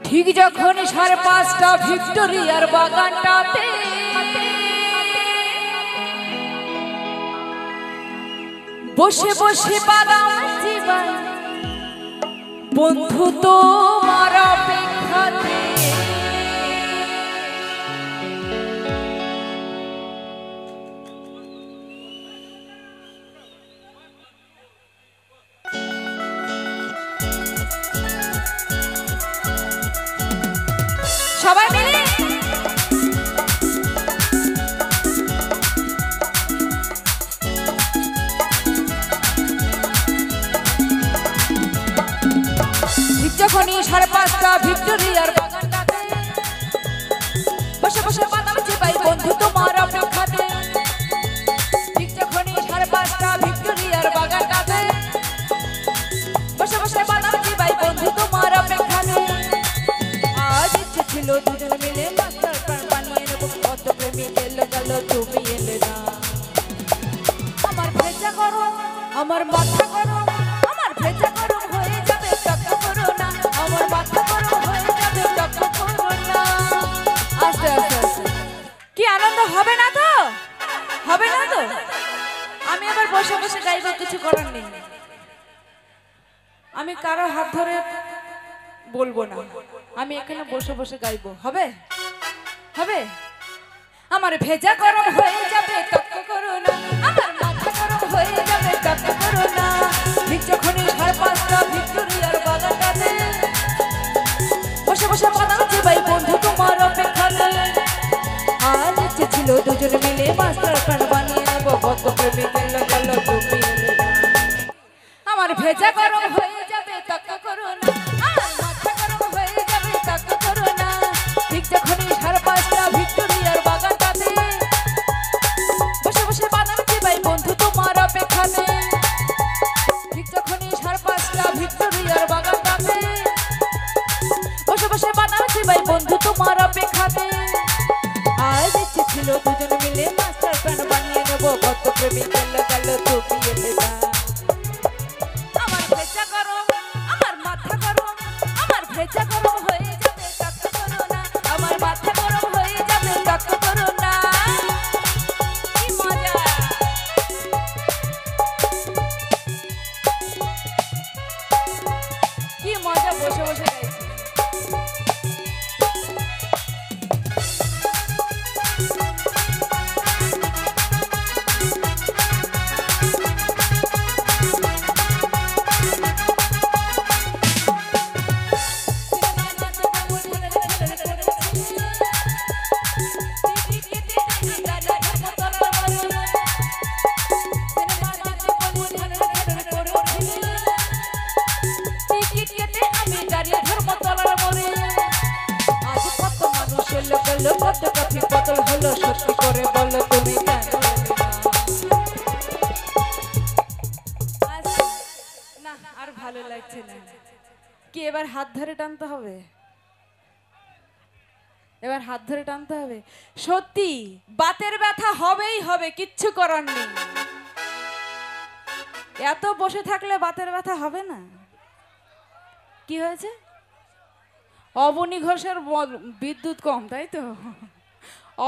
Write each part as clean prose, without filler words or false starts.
ঠিক যখন 5:30 ভিক্টোরিয়ার বাগানটাতে বসে বসে বাদাম চিবাই বন্ধু তোমার অপেক্ষাতে সবাই মিলে যখনই 5:30 ভিক্টোরিয়ার বাগানটাতে বসে বসে বাদাম চিবাই বন্ধু তোমার অপেক্ষাতে ঠিক যখনই 5:30 ভিক্টোরিয়ার বাগানটাতে বসে বসে বাদাম চিবাই বন্ধু তোমার অপেক্ষাতে আজ ইচ্ছে ছিল দুজন মিলে মাস্টার প্ল্যান বানিয়ে নেব কত প্রেমিক এলো গেল তুমি এলে না আমার ভেজা গরম আমার মাথা গরম আমার ভেজা গরম হয়ে যাবে তক্ক করো না আমার মাথা গরম হয়ে যাবে তক্ক করো না আস্তে আস্তে আস্তে কি আনন্দ হবে না তো আমি আবার বসে বসে গাইব কিছু করার নেই আমি কারো হাত ধরে বলবো না আমি এখানে বসে বসে গাইবো হবে আমার ভেজা গরম হয়ে যাবে তক্ক করো না আমার মাথা গরম হয়ে যাবে তক্ক করো না ঠিক যখনই 5:30 ভিক্টোরিয়ার বাগানটাতে বসে বসে বাদাম চিবাই বন্ধু তোমার অপেক্ষাতে আজ ইচ্ছে ছিল দুজন মিলে মাস্টার প্ল্যান বানিয়ে নেব কত প্রেমিক এলো গেল তুমি এলে না আমার ভেজা গরম হয়ে যাবে তক্ক করো না আমার মাথা গরম হয়ে যাবে তক্ক করো না ঠিক যখনই 5:30 ভিক্টোরিয়ার বাগানটাতে বসে বসে বাদাম চিবাই বন্ধু তোমার অপেক্ষাতে ঠিক যখনই 5:30 ভিক্টোরিয়ার বাগানটাতে বসে বসে বাদাম চিবাই বন্ধু তোমার অপেক্ষাতে আজ ইচ্ছে ছিল দুজন মিলে মাস্টার প্ল্যান বানিয়ে নেব কত প্রেমিক এলো গেল তুমি এলে না আমার ভেজা গরম আমার মাথা গরম আমার ভেজা গরম হয়ে যাবে তক্ক করো না আমার মাথা গরম হয়ে যাবে তক্ক করো না কি মজা বসে বসে গাইছি কত কফি বদল হলো সত্যি করে বলো তুমি কেন না আর ভালো লাগছে না কি এবার হাত ধরে টানতে হবে সত্যি বাতের ব্যথা হবেই হবে কিচ্ছু করার নেই এত বসে থাকলে বাতের ব্যথা হবে না কি হয়েছে অবনী ঘোষের বিদ্যুৎ কম তাই তো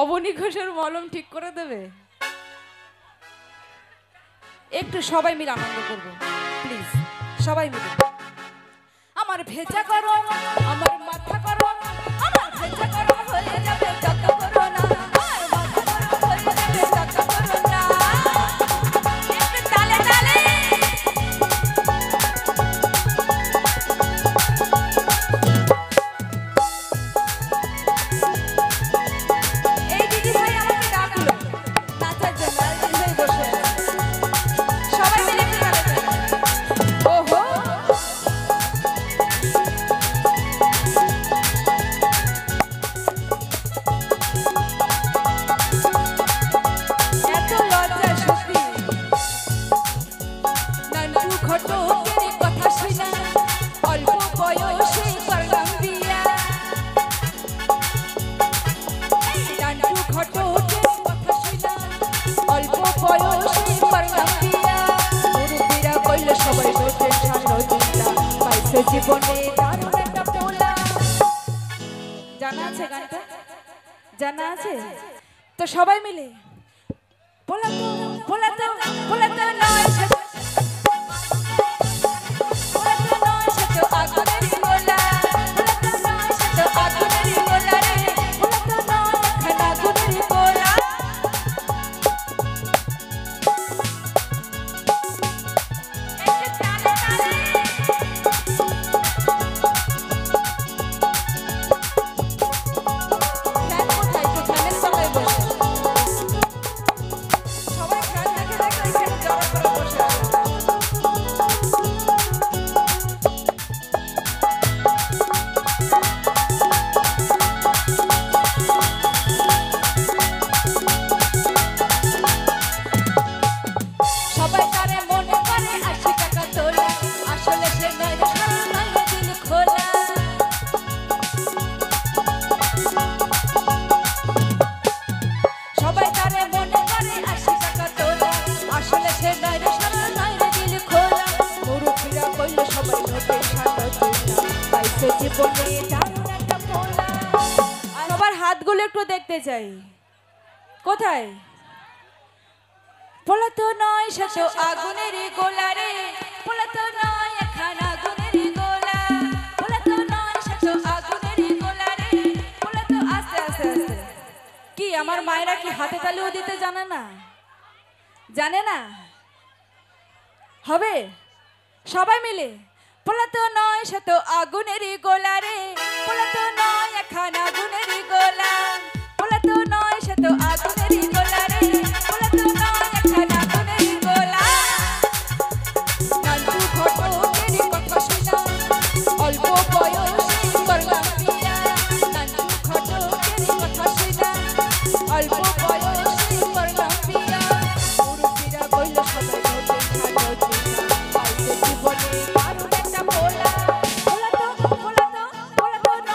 অবনী ঘোষের মলম ঠিক করে দেবে একটু সবাই মিলে আনন্দ করব প্লিজ সবাই মিলে আমার ভেজা গরম আমার মাথা গরম আমার ভেজা গরম হয়ে যাবে তক্ক করো না আমার মাথা গরম হয়ে যাবে তক্ক করো না একটু তালে তালে জীবনে দারুণ একটা পোলা জানা আছে গানটা? জানা আছে তো সবাই মিলে পোলাতো পোলাতো পোলাতো নয় পোলাতো নয় সেতো আগুনের গোলা পোলাতো নয় সেতো আগুনের গোলা রে পোলাতো নয় খানা আগুনের গোলা সবার হাতগুলো একটু দেখতে চাই কোথায় পোলাতো নয় সেতো আগুনের গোলা রে পোলাতো নয় খানা আগুনের গোলা পোলাতো নয় সেতো আগুনের গোলা রে পোলাতো আস্তে আস্তে আস্তে কি আমার মায়েরা কি হাতে তালিও দিতে জানে না জানে না হবে সবাই মিলে পোলাতো নয় সেতো আগুনের গোলা রে পোলাতো নয় খানা আগুনের গোলা পোলাতো নয় সেতো আগুনের গোলা রে পোলাতো নয় খানা আগুনের গোলা নান্টু ঘটকের কথা শুনা অল্প বয়সে করলাম বিয়া নান্টু ঘটকের কথা শুনা অল্প বয়সে করলাম বিয়া মুরুব্বিরা কইল সবাই হতে খালো জীবনে কারণ একটা পোলা পোলাতো পোলাতো পোলাতো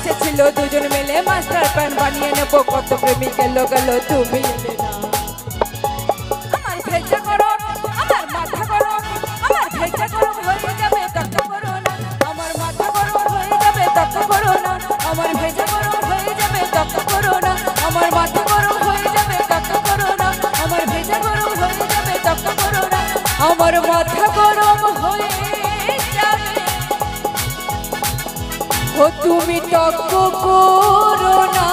ইচ্ছে ছিল দুজন মিলে মাস্টার প্ল্যান বানিয়ে নেবো, কত প্রেমিক এলো গেল তুমি এলে না। আমার ভেজা গরম, আমার মাথা গরম, আমার ভেজা গরম হয়ে যাবে তক্ক করো না, আমার মাথা গরম হয়ে যাবে তক্ক করো না, আমার ভেজা গরম হয়ে যাবে তক্ক করো না, আমার মাথা গরম হয়ে যাবে তক্ক করো না, আমার ভেজা গরম হয়ে যাবে তক্ক করো না, আমার মাথা গরম হয়ে যাবে, ও তুমি তক্ক করো না।